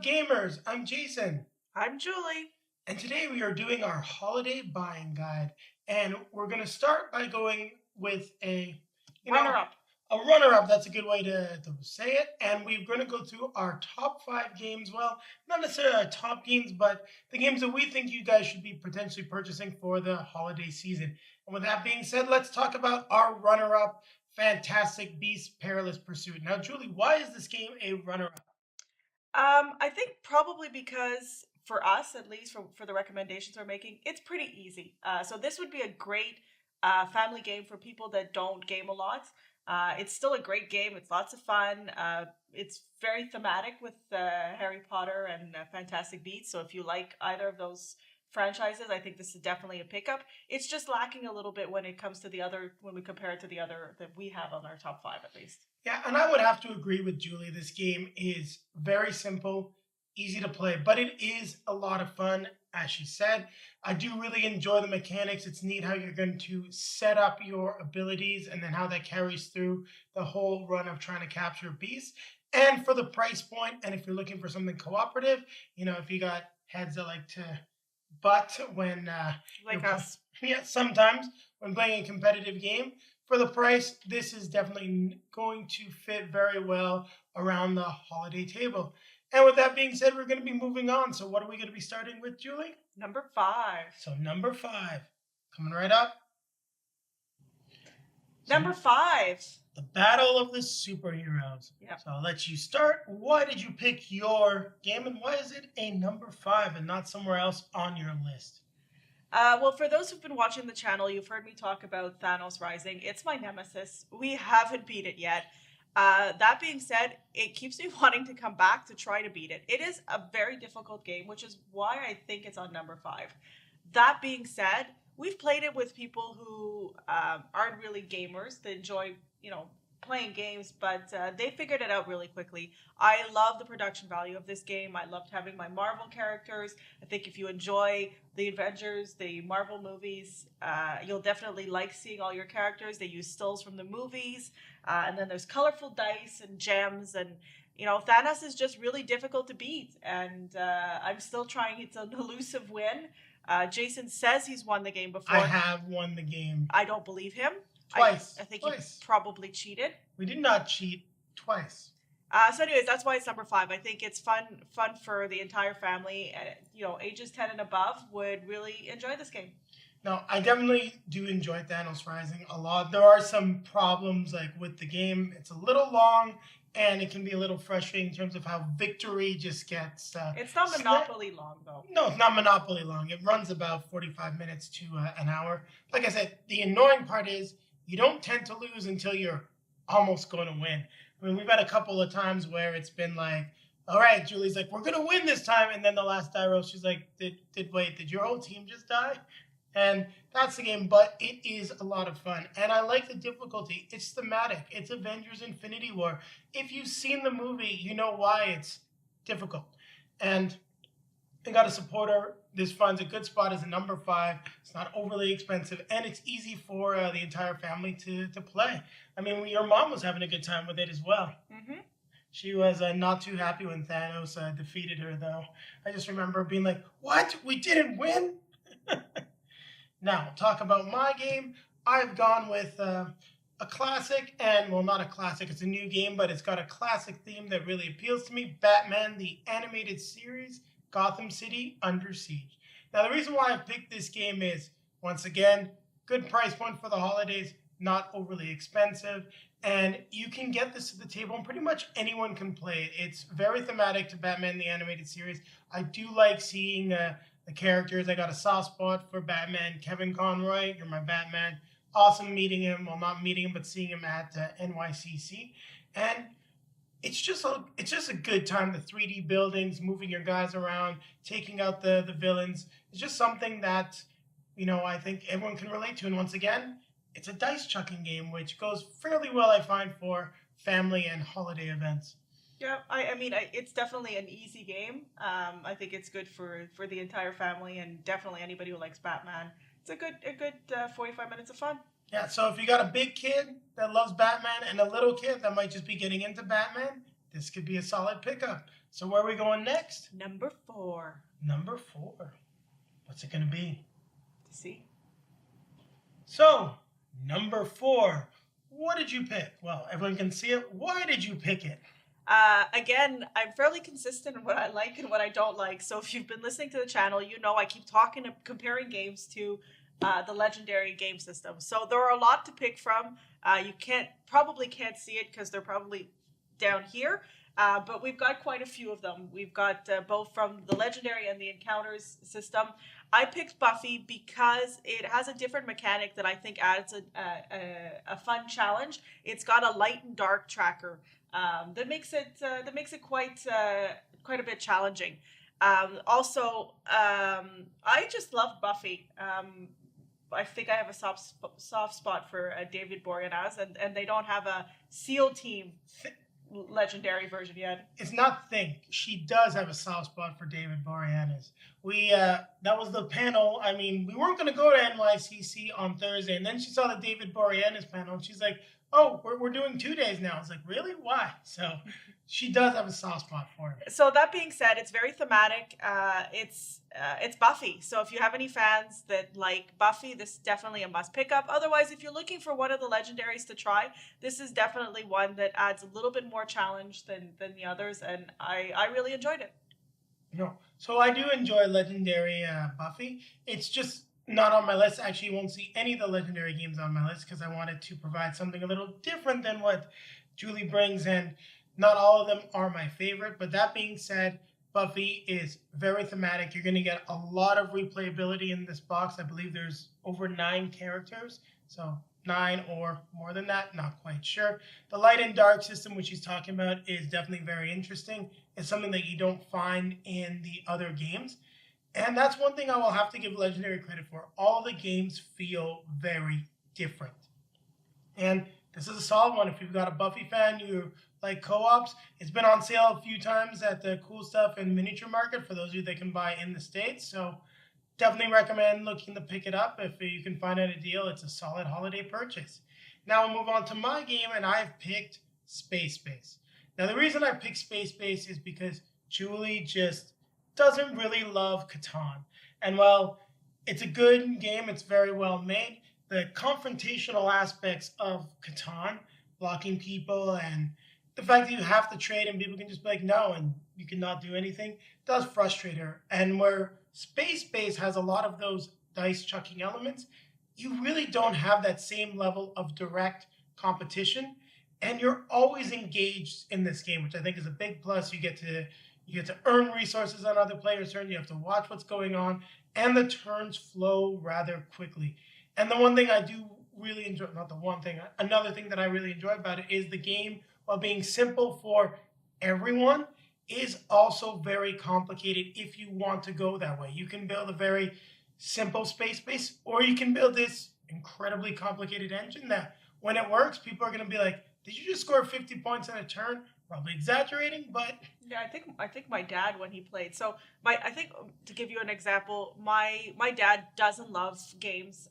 gamers? I'm Jason, I'm Julie. and today we are doing our holiday buying guide. And we're going to start by going with you know, Runner up. a runner-up. That's a good way to say it. And we're going to go through our top five games. Well, not necessarily our top games, but the games that we think you guys should be potentially purchasing for the holiday season. And with that being said, let's talk about our runner-up, Fantastic Beasts: Perilous Pursuit. Now, Julie, why is this game a runner-up? I think probably because for us, at least for the recommendations we're making, it's pretty easy. So this would be a great family game for people that don't game a lot. It's still a great game. It's lots of fun. It's very thematic with Harry Potter and Fantastic Beasts. So if you like either of those franchises, I think this is definitely a pickup. It's just lacking a little bit when it comes to when we compare it to the other that we have on our top five at least. Yeah, and I would have to agree with Julie. This game is very simple, easy to play, but it is a lot of fun, as she said. I do really enjoy the mechanics. It's neat how you're going to set up your abilities and then how that carries through the whole run of trying to capture beasts. And for the price point, and if you're looking for something cooperative, if you got heads that like to butt when Like us. yeah, sometimes when playing a competitive game, for the price, this is definitely going to fit very well around the holiday table. And with that being said, we're going to be moving on. So, what are we going to be starting with, Julie? Number five. So, number five, coming right up. Number five. The Battle of the Superheroes. Yeah. So, I'll let you start. Why did you pick your game, and why is it a number five and not somewhere else on your list? Well, for those who've been watching the channel, you've heard me talk about Thanos Rising. It's my nemesis. We haven't beat it yet. That being said, it keeps me wanting to come back to try to beat it. It is a very difficult game, which is why I think it's on number five. That being said, we've played it with people who aren't really gamers. They enjoy, playing games, but they figured it out really quickly. I love the production value of this game. I loved having my Marvel characters. I think if you enjoy the Avengers, the Marvel movies, you'll definitely like seeing all your characters. They use stills from the movies, and then there's colorful dice and gems, and Thanos is just really difficult to beat, and I'm still trying. It's an elusive win. Jason says he's won the game before. I have won the game I don't believe him. twice. I think Twice. he probably cheated. We did not cheat twice. So, anyways, that's why it's number five. I think it's fun for the entire family. Ages 10 and above would really enjoy this game. Now, I definitely do enjoy Thanos Rising a lot. There are some problems like with the game. It's a little long, and it can be a little frustrating in terms of how victory just gets. It's not Monopoly long, though. No, it's not Monopoly long. It runs about 45 minutes to an hour. Like I said, the annoying part is you don't tend to lose until you're almost going to win. I mean, we've had a couple of times where it's been like, all right, Julie's like, we're going to win this time. And then the last die roll, she's like, did your whole team just die? And that's the game, but it is a lot of fun. And I like the difficulty. It's thematic. It's Avengers Infinity War. If you've seen the movie, you know why it's difficult. And I got a supporter. This finds a good spot as a number five. It's not overly expensive, and it's easy for the entire family to play. I mean, your mom was having a good time with it as well. Mm-hmm. She was not too happy when Thanos defeated her, though. I just remember being like, what? We didn't win? Now, talk about my game. I've gone with a classic, and well, not a classic. It's a new game, but it's got a classic theme that really appeals to me. Batman, the animated series. Gotham City Under Siege. Now, the reason why I picked this game is, once again, good price point for the holidays, not overly expensive, and you can get this to the table and pretty much anyone can play it. It's very thematic to Batman the Animated Series. I do like seeing the characters. I got a soft spot for Batman. Kevin Conroy, you're my Batman. Awesome meeting him, well, not meeting him, but seeing him at NYCC. And it's just a good time. The 3D buildings, moving your guys around, taking out the villains. It's just something that, I think everyone can relate to. And once again, it's a dice chucking game, which goes fairly well, I find, for family and holiday events. Yeah, I mean, it's definitely an easy game. I think it's good for the entire family and definitely anybody who likes Batman. It's a good 45 minutes of fun. Yeah, so if you got a big kid that loves Batman and a little kid that might just be getting into Batman, this could be a solid pickup. So where are we going next? Number 4. Number 4. What's it going to be? See? So, number 4. What did you pick? Well, everyone can see it. Why did you pick it? Again, I'm fairly consistent in what I like and what I don't like. So if you've been listening to the channel, you know I keep comparing games to the Legendary game system. So there are a lot to pick from. You probably can't see it because they're probably down here. But we've got quite a few of them. We've got both from the Legendary and the Encounters system. I picked Buffy because it has a different mechanic that I think adds a fun challenge. It's got a light and dark tracker that makes it quite a bit challenging. Also, I just love Buffy. I think I have a soft spot for David Boreanaz, and they don't have a SEAL team Legendary version yet. It's not think. She does have a soft spot for David Boreanaz. That was the panel. I mean, we weren't going to go to NYCC on Thursday, and then she saw the David Boreanaz panel, and she's like, "Oh, we're doing 2 days now." I was like, "Really? Why?" So she does have a soft spot for him. So that being said, it's very thematic. It's Buffy. So if you have any fans that like Buffy, this is definitely a must pick up. Otherwise, if you're looking for one of the legendaries to try, this is definitely one that adds a little bit more challenge than the others, and I really enjoyed it. No, so I do enjoy Legendary Buffy. It's just not on my list. Actually, you won't see any of the Legendary games on my list because I wanted to provide something a little different than what Julie brings, and not all of them are my favorite. But that being said, Buffy is very thematic. You're going to get a lot of replayability in this box. I believe there's over 9 characters, so 9 or more than that, not quite sure. The light and dark system, which he's talking about, is definitely very interesting. It's something that you don't find in the other games. And that's one thing I will have to give Legendary credit for. All the games feel very different. And this is a solid one. If you've got a Buffy fan, you like co-ops, it's been on sale a few times at the Cool Stuff and Miniature Market for those of you that can buy in the States. So definitely recommend looking to pick it up. If you can find it a deal, it's a solid holiday purchase. Now we'll move on to my game, and I've picked Space Base. Now the reason I picked Space Base is because Julie just doesn't really love Catan. And while it's a good game, it's very well made, the confrontational aspects of Catan, blocking people, and the fact that you have to trade and people can just be like, no, and you cannot do anything, does frustrate her. And where Space Base has a lot of those dice chucking elements, you really don't have that same level of direct competition. And you're always engaged in this game, which I think is a big plus. You get to earn resources on other players' turns. You have to watch what's going on, and the turns flow rather quickly. And the one thing I do really enjoy, not the one thing, another thing that I really enjoy about it is the game, while being simple for everyone, is also very complicated if you want to go that way. You can build a very simple space base, or you can build this incredibly complicated engine that when it works, people are going to be like, did you just score 50 points in a turn? Probably exaggerating, but yeah, I think my dad, when he played, so I think, to give you an example, my dad doesn't love games.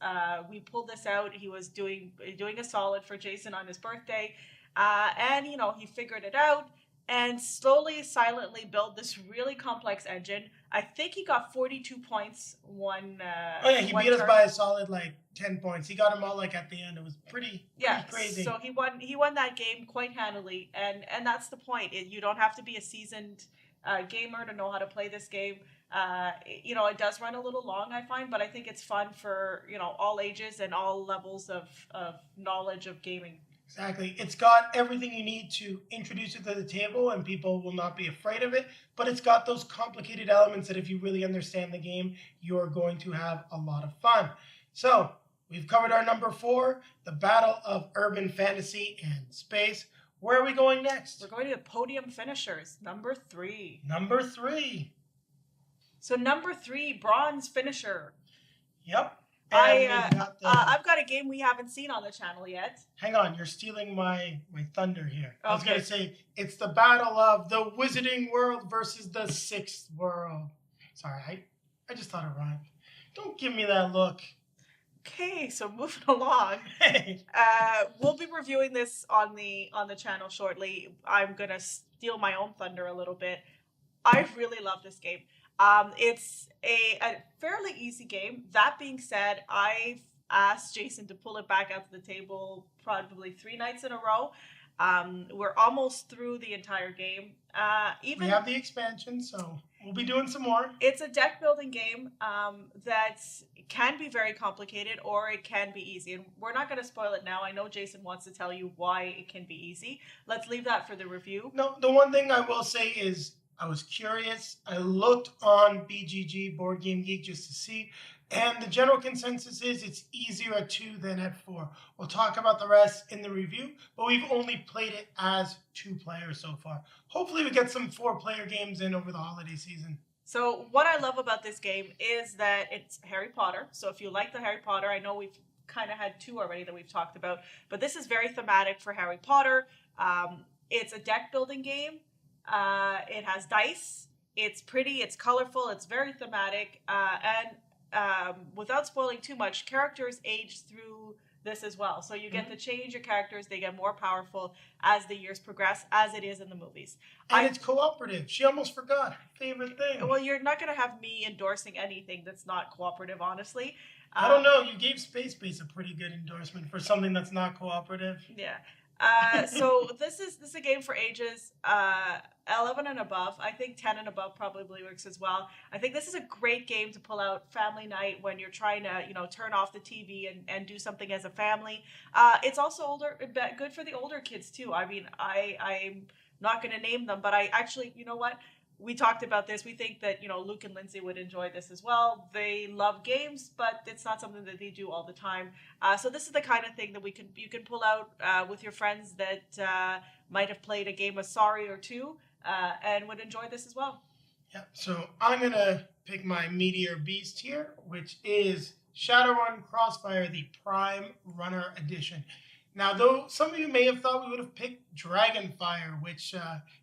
We pulled this out. He was doing a solid for Jason on his birthday, and he figured it out and slowly, silently built this really complex engine. I think he got 42 points one. He beat us by a solid 10 points. He got them all at the end. It was pretty crazy. So he won that game quite handily, and that's the point. You don't have to be a seasoned gamer to know how to play this game. It does run a little long, I find, but I think it's fun for all ages and all levels of knowledge of gaming. Exactly. It's got everything you need to introduce it to the table, and people will not be afraid of it. But it's got those complicated elements that if you really understand the game, you're going to have a lot of fun. So we've covered our number 4, the battle of urban fantasy and space. Where are we going next? We're going to the podium finishers, number 3. Number 3. So number 3, bronze finisher. Yep. I've got a game we haven't seen on the channel yet. Hang on, you're stealing my thunder here. Okay. I was going to say, it's the battle of the Wizarding World versus the 6th World. Sorry, I just thought it rhymed. Don't give me that look. Okay, so moving along. Hey. We'll be reviewing this on the channel shortly. I'm going to steal my own thunder a little bit. I really love this game. It's a fairly easy game. That being said, I've asked Jason to pull it back out to the table probably 3 nights in a row. We're almost through the entire game. We have the expansion, so we'll be doing some more. It's a deck building game that can be very complicated or it can be easy. And we're not going to spoil it now. I know Jason wants to tell you why it can be easy. Let's leave that for the review. No, the one thing I will say is I was curious. I looked on BGG, Board Game Geek, just to see. And the general consensus is it's easier at 2 than at 4. We'll talk about the rest in the review, but we've only played it as 2 players so far. Hopefully we get some 4-player games in over the holiday season. So what I love about this game is that it's Harry Potter. So if you like the Harry Potter, I know we've kind of had 2 already that we've talked about, but this is very thematic for Harry Potter. It's a deck building game. It has dice. It's pretty, it's colorful, it's very thematic, and without spoiling too much, characters age through this as well. So you get to change your characters. They get more powerful as the years progress, as it is in the movies. And it's cooperative. She almost forgot her favorite thing. Well, you're not going to have me endorsing anything that's not cooperative, honestly. I don't know. You gave Space Base a pretty good endorsement for something that's not cooperative. Yeah. So this is a game for ages 11 and above. I think 10 and above probably works as well. I think this is a great game to pull out family night when you're trying to, turn off the TV and do something as a family. It's also good for the older kids too. I mean, I'm not going to name them, but I actually, you know what? We talked about this. We think that, Luke and Lindsay would enjoy this as well. They love games, but it's not something that they do all the time. So this is the kind of thing that you can pull out with your friends that might have played a game of Sorry or 2 and would enjoy this as well. Yeah, so I'm going to pick my Meteor Beast here, which is Shadowrun Crossfire, the Prime Runner Edition. Now, though some of you may have thought we would have picked Dragonfire, which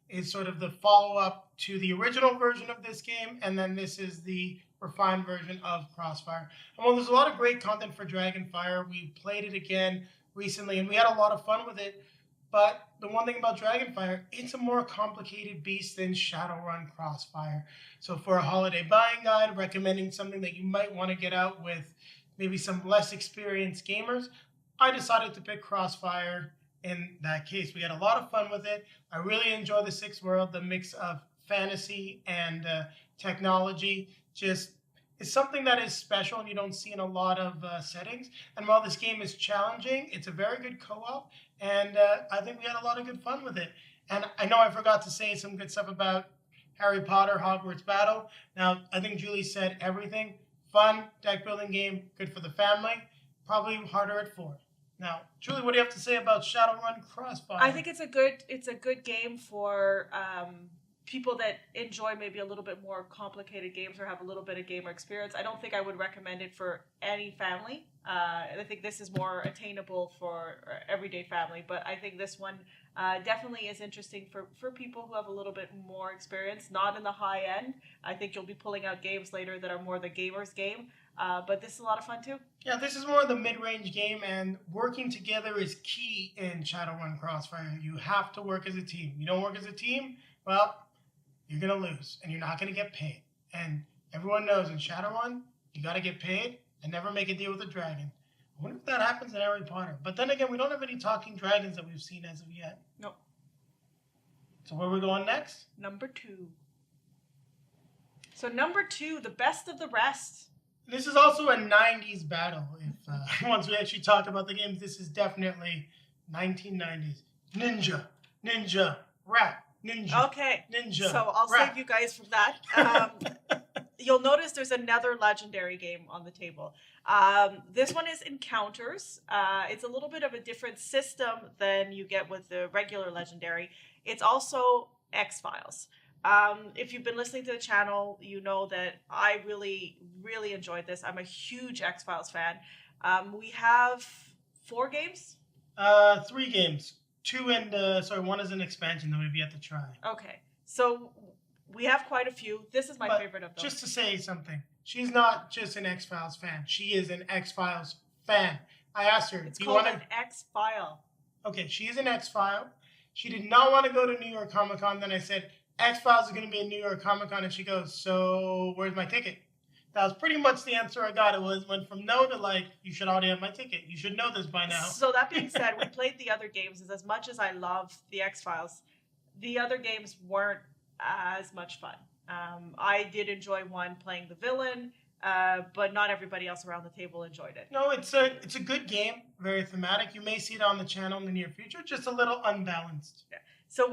is sort of the follow-up to the original version of this game, and then this is the refined version of Crossfire. And while there's a lot of great content for Dragonfire, we played it again recently, and we had a lot of fun with it. But the one thing about Dragonfire, it's a more complicated beast than Shadowrun Crossfire. So for a holiday buying guide, recommending something that you might want to get out with maybe some less experienced gamers, I decided to pick Crossfire in that case. We had a lot of fun with it. I really enjoy the 6th world. The mix of fantasy and technology just is something that is special and you don't see in a lot of settings. And while this game is challenging, it's a very good co-op, and I think we had a lot of good fun with it. And I know I forgot to say some good stuff about Harry Potter Hogwarts Battle. Now, I think Julie said everything. Fun, deck building game, good for the family, probably harder at 4. Now, Julie, what do you have to say about Shadowrun Crossfire? I think it's a good game for people that enjoy maybe a little bit more complicated games or have a little bit of gamer experience. I don't think I would recommend it for any family. I think this is more attainable for everyday family, but I think this one definitely is interesting for people who have a little bit more experience, not in the high end. I think you'll be pulling out games later that are more the gamer's game. But this is a lot of fun too. Yeah, this is more of the mid-range game, and working together is key in Shadowrun Crossfire. You have to work as a team. You don't work as a team, well, you're going to lose, and you're not going to get paid. And everyone knows in Shadowrun, you got to get paid and never make a deal with a dragon. I wonder if that happens in Harry Potter. But then again, we don't have any talking dragons that we've seen as of yet. Nope. So where are we going next? Number 2. So number 2, the best of the rest. This is also a 90s battle. If once we actually talk about the games, this is definitely 1990s. Ninja, rap, ninja. Okay. Ninja. So I'll rap. save you guys from that. You'll notice there's another legendary game on the table. This one is Encounters. It's a little bit of a different system than you get with the regular legendary. It's also X-Files. If you've been listening to the channel, you know that I really, really enjoyed this. I'm a huge X-Files fan. We have 4 games? 3 games. 2 and, 1 is an expansion that we've yet to try. Okay. So we have quite a few. This is my favorite of them. Just to say something, she's not just an X-Files fan. She is an X-Files fan. I asked her, it's do you called want an X-File. Okay, she is an X-File. She did not want to go to New York Comic Con. Then I said, X-Files is going to be in New York Comic Con, and she goes, so where's my ticket? That was pretty much the answer I got. It went from no to like, you should already have my ticket. You should know this by now. So that being said, we played the other games. As much as I love the X-Files, the other games weren't as much fun. I did enjoy one playing the villain, but not everybody else around the table enjoyed it. No, it's a good game, very thematic. You may see it on the channel in the near future, just a little unbalanced. Yeah. So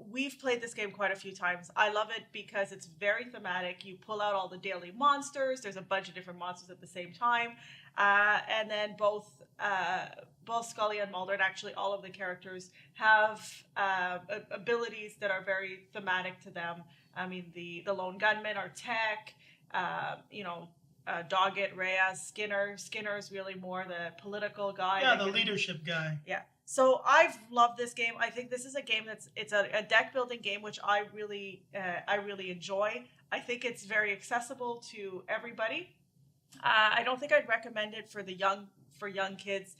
we've played this game quite a few times. I love it because it's very thematic. You pull out all the daily monsters. There's a bunch of different monsters at the same time, and then both Scully and Mulder, and actually all of the characters, have abilities that are very thematic to them. I mean, the lone gunmen are tech. Doggett, Reyes, Skinner. Skinner's really more the political guy. Yeah, the leadership guy. Yeah. So I've loved this game. I think this is a game it's a deck building game, which I really enjoy. I think it's very accessible to everybody. I don't think I'd recommend it for young kids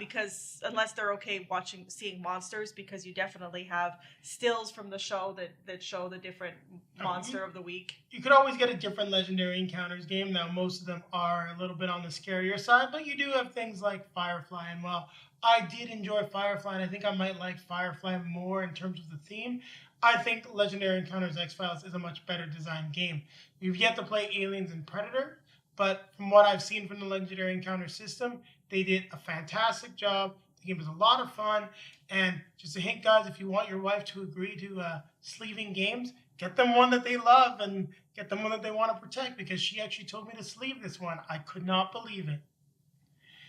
because unless they're okay seeing monsters, because you definitely have stills from the show that show the different monster of the week. You could always get a different Legendary Encounters game. Now, most of them are a little bit on the scarier side, but you do have things like Firefly. And while I did enjoy Firefly, and I think I might like Firefly more in terms of the theme, I think Legendary Encounters X-Files is a much better designed game. We've yet to play Aliens and Predator, but from what I've seen from the Legendary Encounter system, they did a fantastic job. The game was a lot of fun. And just a hint, guys, if you want your wife to agree to sleeving games, get them one that they love and get them one that they want to protect, because she actually told me to sleeve this one. I could not believe it.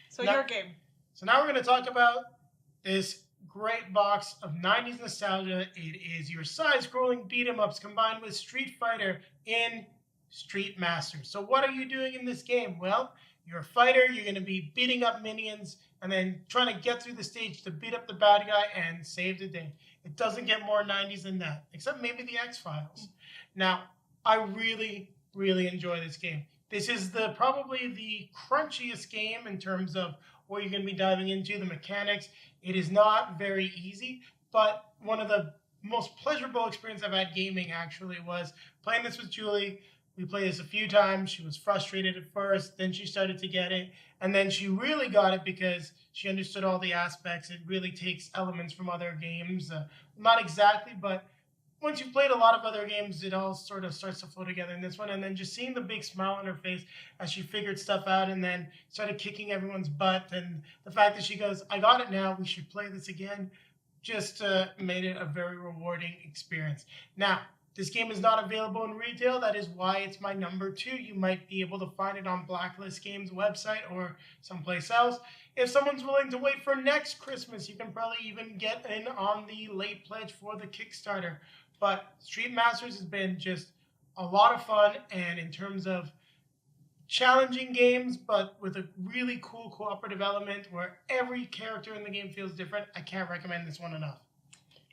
So your game. So now we're going to talk about this great box of 90s nostalgia. It is your side-scrolling beat-em-ups combined with Street Fighter in Street Master. So what are you doing in this game? Well, you're a fighter. You're going to be beating up minions and then trying to get through the stage to beat up the bad guy and save the day. It doesn't get more 90s than that, except maybe the X-Files. Now, I really, really enjoy this game. This is probably the crunchiest game in terms of what you're going to be diving into, the mechanics. It is not very easy, but one of the most pleasurable experience I've had gaming actually was playing this with Julie. We played this a few times. She was frustrated at first, then she started to get it, and then she really got it because she understood all the aspects. It really takes elements from other games. Not exactly, but once you've played a lot of other games, it all sort of starts to flow together in this one. And then just seeing the big smile on her face as she figured stuff out and then started kicking everyone's butt. And the fact that she goes, I got it now, we should play this again, just made it a very rewarding experience. Now, this game is not available in retail. That is why it's my number 2. You might be able to find it on Blacklist Games' website or someplace else. If someone's willing to wait for next Christmas, you can probably even get in on the late pledge for the Kickstarter. But Street Masters has been just a lot of fun, and in terms of challenging games, but with a really cool cooperative element where every character in the game feels different, I can't recommend this one enough.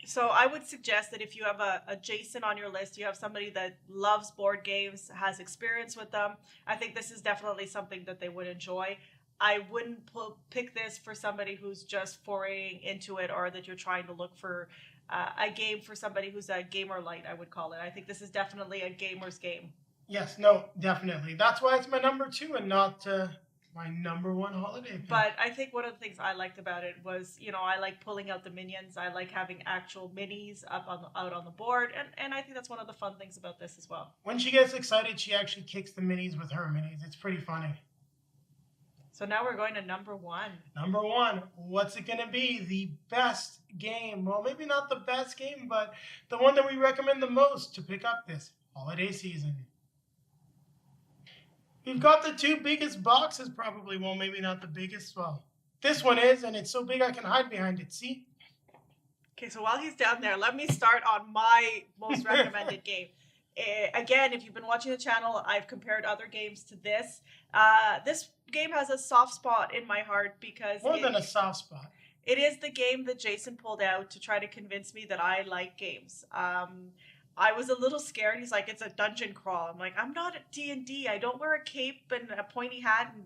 So I would suggest that if you have a Jason on your list, you have somebody that loves board games, has experience with them, I think this is definitely something that they would enjoy. I wouldn't pick this for somebody who's just foraying into it, or that you're trying to look for a game for somebody who's a gamer light, I would call it. I think this is definitely a gamer's game. Yes, no, definitely. That's why it's my number 2 and not my number 1 holiday pick. But I think one of the things I liked about it was, I like pulling out the minions. I like having actual minis out on the board. And I think that's one of the fun things about this as well. When she gets excited, she actually kicks the minis with her minis. It's pretty funny. So now we're going to number 1. Number 1, what's it going to be? The best game. Well, maybe not the best game, but the one that we recommend the most to pick up this holiday season. We've got the 2 biggest boxes, probably. Well, maybe not the biggest. Well, this one is, and it's so big I can hide behind it. See? Okay, so while he's down there, let me start on my most recommended game. Again, if you've been watching the channel, I've compared other games to this. This game has a soft spot in my heart because more than a soft spot. It is the game that Jason pulled out to try to convince me that I like games. I was a little scared. He's like, it's a dungeon crawl. I'm like, I'm not at D&D. I don't wear a cape and a pointy hat and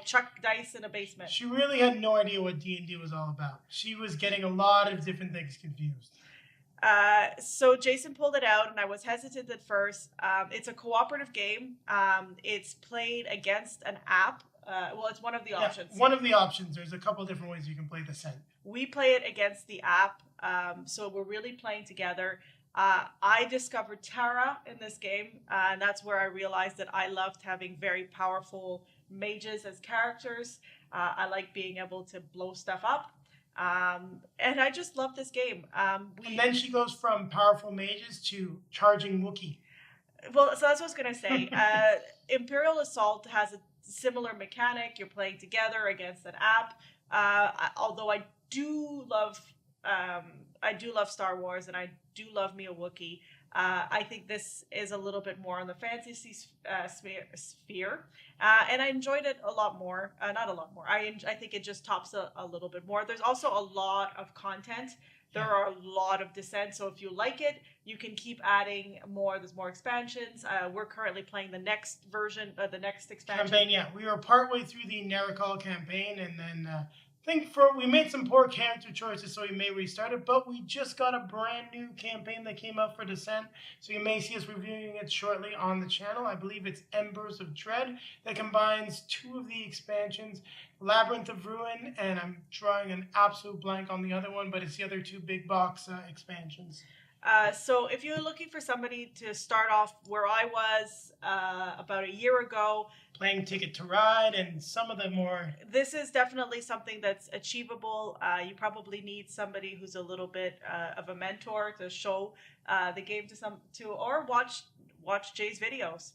chuck dice in a basement. She really had no idea what D&D was all about. She was getting a lot of different things confused. So Jason pulled it out, and I was hesitant at first. It's a cooperative game. It's played against an app. Well, it's one of the options. One of the options. There's a couple different ways you can play Descent. We play it against the app, so we're really playing together. I discovered Tara in this game, and that's where I realized that I loved having very powerful mages as characters. I like being able to blow stuff up. And I just love this game. And then she goes from powerful mages to charging Wookiee. Well, so that's what I was going to say. Imperial Assault has a similar mechanic. You're playing together against an app. Although I do love Star Wars, and I do love me a Wookiee. I think this is a little bit more on the fantasy sphere, and I enjoyed it a lot more. Not a lot more. I think it just tops a little bit more. There's also a lot of content. There are a lot of Descent, so if you like it, you can keep adding more. There's more expansions. We're currently playing the next version, the next expansion. Campaign, yeah. We were partway through the Narikal campaign, and then we made some poor character choices, so we may restart it, but we just got a brand new campaign that came out for Descent, so you may see us reviewing it shortly on the channel. I believe it's Embers of Dread that combines 2 of the expansions, Labyrinth of Ruin, and I'm drawing an absolute blank on the other one, but it's the other 2 big box expansions. So if you're looking for somebody to start off where I was about a year ago, playing Ticket to Ride and some of the more... This is definitely something that's achievable. You probably need somebody who's a little bit of a mentor to show the game or watch Jay's videos.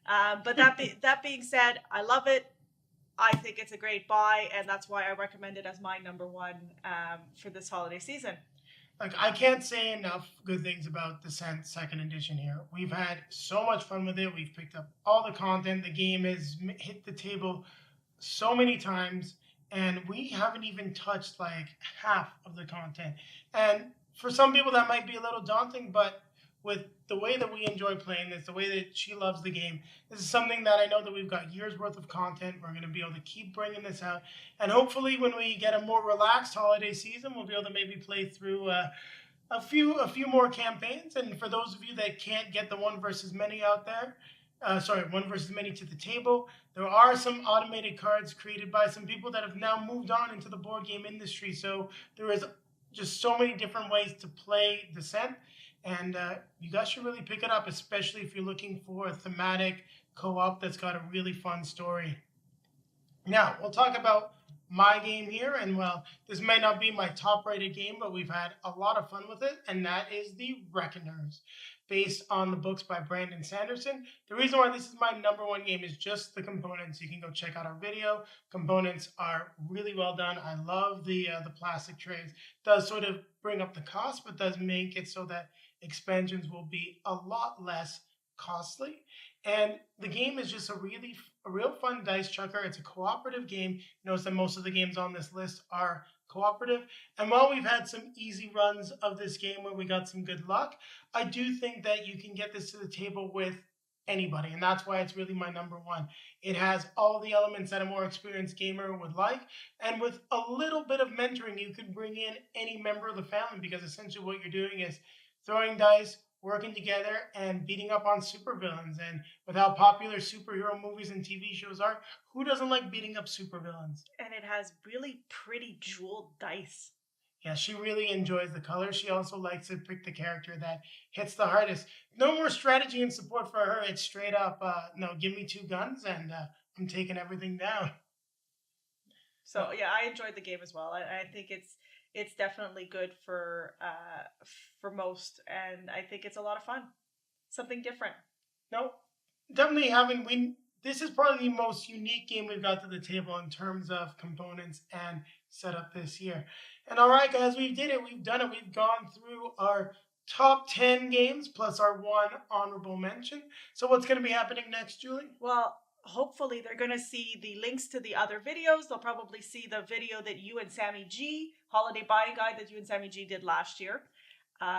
But that being said, I love it. I think it's a great buy, and that's why I recommend it as my number 1 for this holiday season. Like, I can't say enough good things about Descent 2nd Edition here. We've had so much fun with it. We've picked up all the content. The game has hit the table so many times, and we haven't even touched like half of the content. And for some people that might be a little daunting, but with the way that we enjoy playing this, the way that she loves the game, this is something that I know that we've got years worth of content. We're going to be able to keep bringing this out. And hopefully when we get a more relaxed holiday season, we'll be able to maybe play through a few more campaigns. And for those of you that can't get the 1 versus many out there, 1 versus many to the table, there are some automated cards created by some people that have now moved on into the board game industry. So there is just so many different ways to play Descent. And you guys should really pick it up, especially if you're looking for a thematic co-op that's got a really fun story. Now, we'll talk about my game here. And, well, this may not be my top-rated game, but we've had a lot of fun with it. And that is The Reckoners, based on the books by Brandon Sanderson. The reason why this is my number 1 game is just the components. You can go check out our video. Components are really well done. I love the plastic trays. It does sort of bring up the cost, but does make it so that expansions will be a lot less costly. And the game is just a real fun dice chucker. It's a cooperative game. Notice that most of the games on this list are cooperative. And while we've had some easy runs of this game where we got some good luck, I do think that you can get this to the table with anybody, and that's why it's really my number 1. It has all the elements that a more experienced gamer would like, and with a little bit of mentoring, you can bring in any member of the family, because essentially what you're doing is throwing dice, working together, and beating up on supervillains. And with how popular superhero movies and TV shows are, who doesn't like beating up supervillains? And it has really pretty jeweled dice. Yeah, she really enjoys the colors. She also likes to pick the character that hits the hardest. No more strategy and support for her. It's straight up, no, give me 2 guns and I'm taking everything down. So yeah, I enjoyed the game as well. I think it's definitely good for most, and I think it's a lot of fun. Something different. No, definitely this is probably the most unique game we've got to the table in terms of components and setup this year. And all right, guys, we did it. We've done it. We've gone through our top 10 games plus our 1 honorable mention. So what's going to be happening next, Julie? Well, hopefully they're going to see the links to the other videos. They'll probably see the video that you and Sammy G, holiday buying guide that you and Sammy G did last year.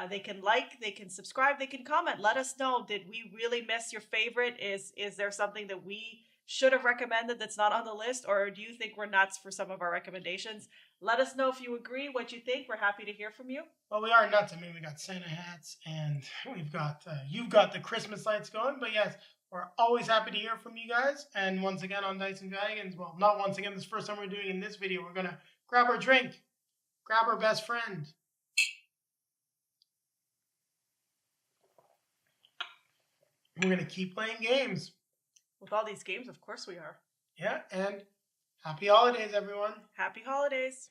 They can like, they can subscribe, they can comment. Let us know, did we really miss your favorite? Is there something that we should have recommended that's not on the list, or do you think we're nuts for some of our recommendations? Let us know if you agree, what you think. We're happy to hear from you. Well, we are nuts. I mean, we got Santa hats, and we've got you've got the Christmas lights going. But yes, we're always happy to hear from you guys. And once again on Dice and Dragons, well, not once again. This is the first time we're doing in this video. We're gonna grab our drink, grab our best friend. We're gonna keep playing games. With all these games, of course we are. Yeah, and happy holidays, everyone. Happy holidays.